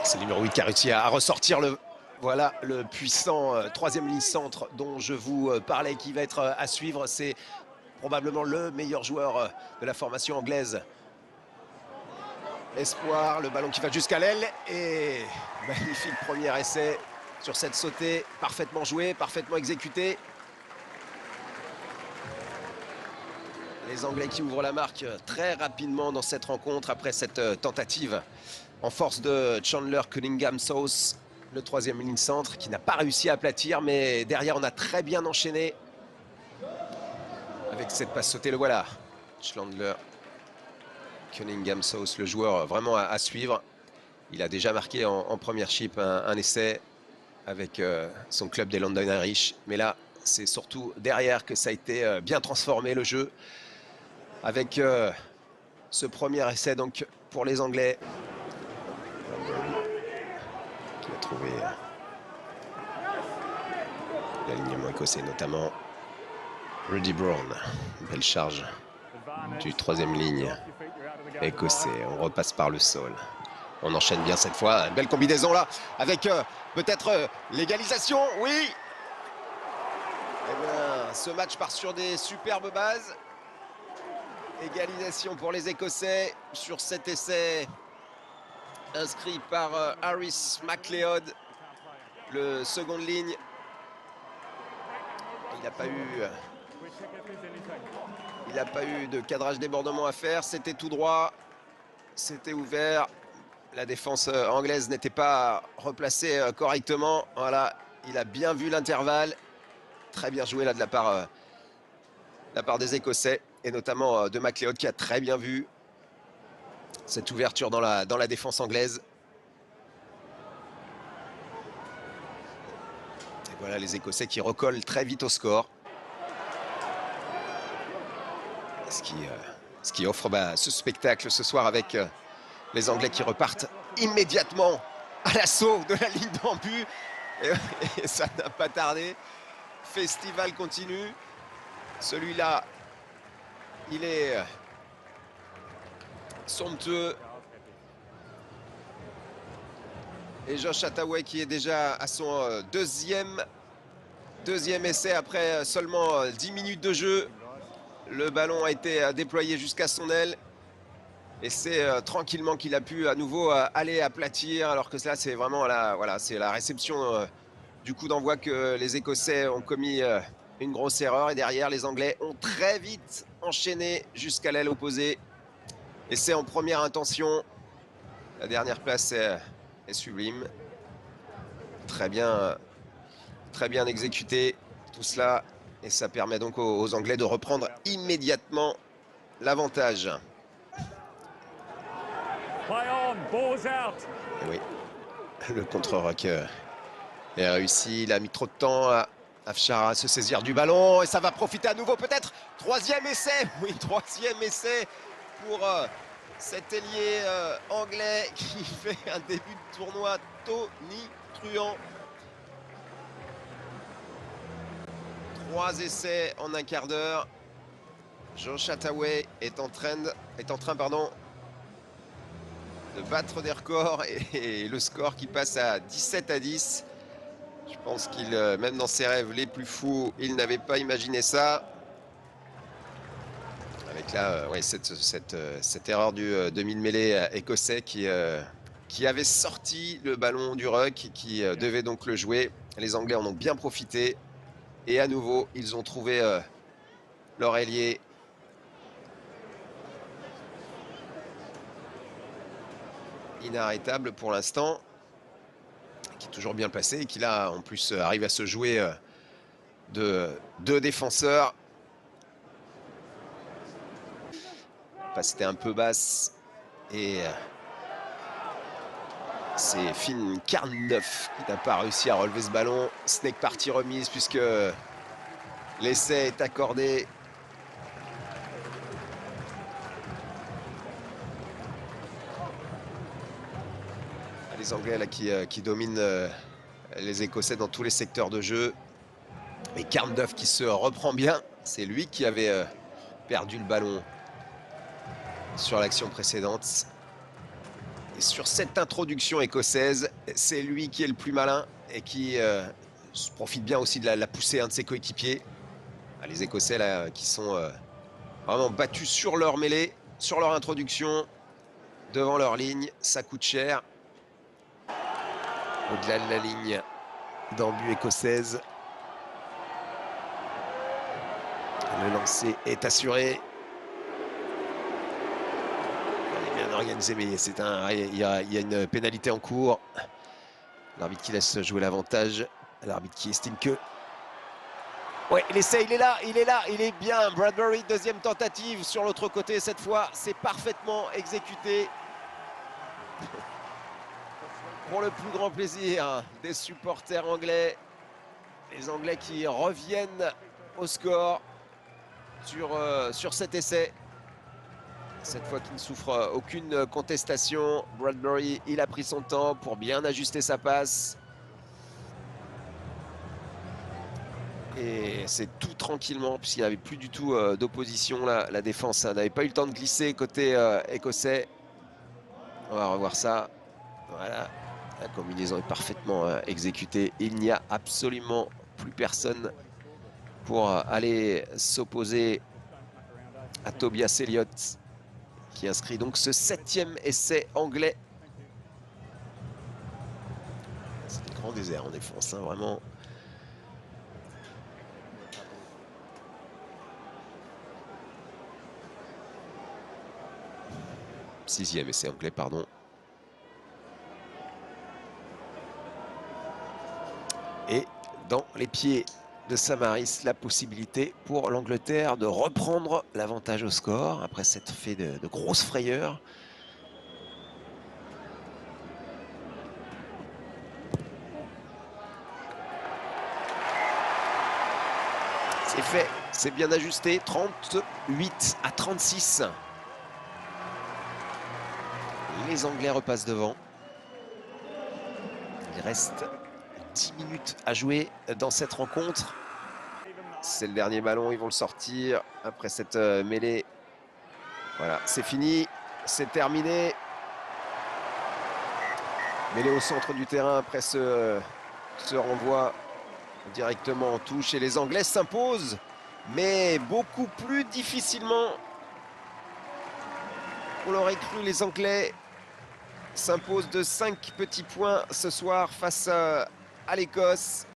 C'est le numéro 8 qui a réussi à ressortir le, voilà, le puissant troisième ligne centre dont je vous parlais, qui va être à suivre. C'est probablement le meilleur joueur de la formation anglaise. Espoir, le ballon qui va jusqu'à l'aile et magnifique premier essai sur cette sautée, parfaitement joué, parfaitement exécuté. Les Anglais qui ouvrent la marque très rapidement dans cette rencontre après cette tentative en force de Chandler Cunningham-Sauce, le troisième ligne centre qui n'a pas réussi à aplatir, mais derrière on a très bien enchaîné avec cette passe sautée. Le voilà, Chandler Cunningham-Sauce, le joueur vraiment à suivre. Il a déjà marqué en premiership un essai avec son club des London Irish, mais là c'est surtout derrière que ça a été bien transformé le jeu avec ce premier essai donc pour les Anglais. Qui a trouvé l'alignement écossais, notamment Rudy Brown. Belle charge du troisième ligne écossais. On repasse par le sol. On enchaîne bien cette fois. Une belle combinaison là avec peut-être l'égalisation. Oui. Eh bien, ce match part sur des superbes bases. Égalisation pour les Écossais sur cet essai inscrit par Harris McLeod, le seconde ligne. Il n'a pas eu de cadrage débordement à faire. C'était tout droit, c'était ouvert. La défense anglaise n'était pas replacée correctement. Voilà, il a bien vu l'intervalle. Très bien joué là de la part des Écossais et notamment de McLeod qui a très bien vu cette ouverture dans la défense anglaise. Et voilà les Écossais qui recollent très vite au score. Ce qui offre ce spectacle ce soir avec les Anglais qui repartent immédiatement à l'assaut de la ligne d'en but. Et ça n'a pas tardé. Festival continue. Celui-là, il est somptueux. Et Josh Hathaway qui est déjà à son deuxième essai après seulement 10 minutes de jeu. Le ballon a été déployé jusqu'à son aile. Et c'est tranquillement qu'il a pu à nouveau aller aplatir. Alors que ça, c'est vraiment c'est la réception du coup d'envoi que les Écossais ont commis une grosse erreur. Et derrière, les Anglais ont très vite enchaîné jusqu'à l'aile opposée. Et c'est en première intention. La dernière place est sublime. Très bien exécuté tout cela. Et ça permet donc aux Anglais de reprendre immédiatement l'avantage. Et oui, le contre-rock est réussi. Il a mis trop de temps à Afshar à se saisir du ballon. Et ça va profiter à nouveau peut-être. Troisième essai. Oui, troisième essai pour cet ailier anglais qui fait un début de tournoi tonitruant. 3 essais en un quart d'heure. Josh Hathaway est en train de battre des records et le score qui passe à 17-10. Je pense qu'il, même dans ses rêves les plus fous, il n'avait pas imaginé ça. Avec là, ouais, cette erreur du demi-mêlée écossais qui avait sorti le ballon du ruck et qui devait donc le jouer. Les Anglais en ont bien profité. Et à nouveau, ils ont trouvé leur ailier. Inarrêtable pour l'instant. Qui est toujours bien placé et qui là, en plus, arrive à se jouer de 2 défenseurs. Capacité un peu basse. Et c'est Finn Carnduff qui n'a pas réussi à relever ce ballon. Snake partie remise puisque l'essai est accordé. Les Anglais là, qui dominent les Écossais dans tous les secteurs de jeu. Et Carnduff qui se reprend bien. C'est lui qui avait perdu le ballon sur l'action précédente. sur cette introduction écossaise, c'est lui qui est le plus malin et qui profite bien aussi de la poussée de ses coéquipiers. Les Écossais là, qui sont vraiment battus sur leur mêlée, sur leur introduction, devant leur ligne. Ça coûte cher. Au-delà de la ligne d'en-but écossaise. Le lancer est assuré. Il est bien organisé, mais il y a une pénalité en cours. L'arbitre qui laisse jouer l'avantage. L'arbitre qui estime que... Ouais, l'essai, il est là, il est bien. Bradbury, deuxième tentative sur l'autre côté. Cette fois, c'est parfaitement exécuté. Pour le plus grand plaisir des supporters anglais. Les Anglais qui reviennent au score sur cet essai. Cette fois qui ne souffre aucune contestation. Bradbury, il a pris son temps pour bien ajuster sa passe. Et c'est tout tranquillement, puisqu'il n'y avait plus du tout d'opposition. La défense n'avait pas eu le temps de glisser côté écossais. On va revoir ça. Voilà, la combinaison est parfaitement exécutée. Il n'y a absolument plus personne pour aller s'opposer à Tobias Elliott, qui inscrit donc ce 7e essai anglais. C'est un grand désert en défense, hein, vraiment. Sixième essai anglais, pardon. Et dans les pieds de Samaris, la possibilité pour l'Angleterre de reprendre l'avantage au score après s'être fait de grosses frayeurs. C'est fait, c'est bien ajusté, 38-36. Les Anglais repassent devant. Il reste 10 minutes à jouer dans cette rencontre. C'est le dernier ballon, ils vont le sortir après cette mêlée. Voilà, c'est fini, c'est terminé. Mêlée au centre du terrain après ce renvoi directement en touche. Et les Anglais s'imposent, mais beaucoup plus difficilement. On l'aurait cru, les Anglais s'imposent de 5 petits points ce soir face à l'Écosse.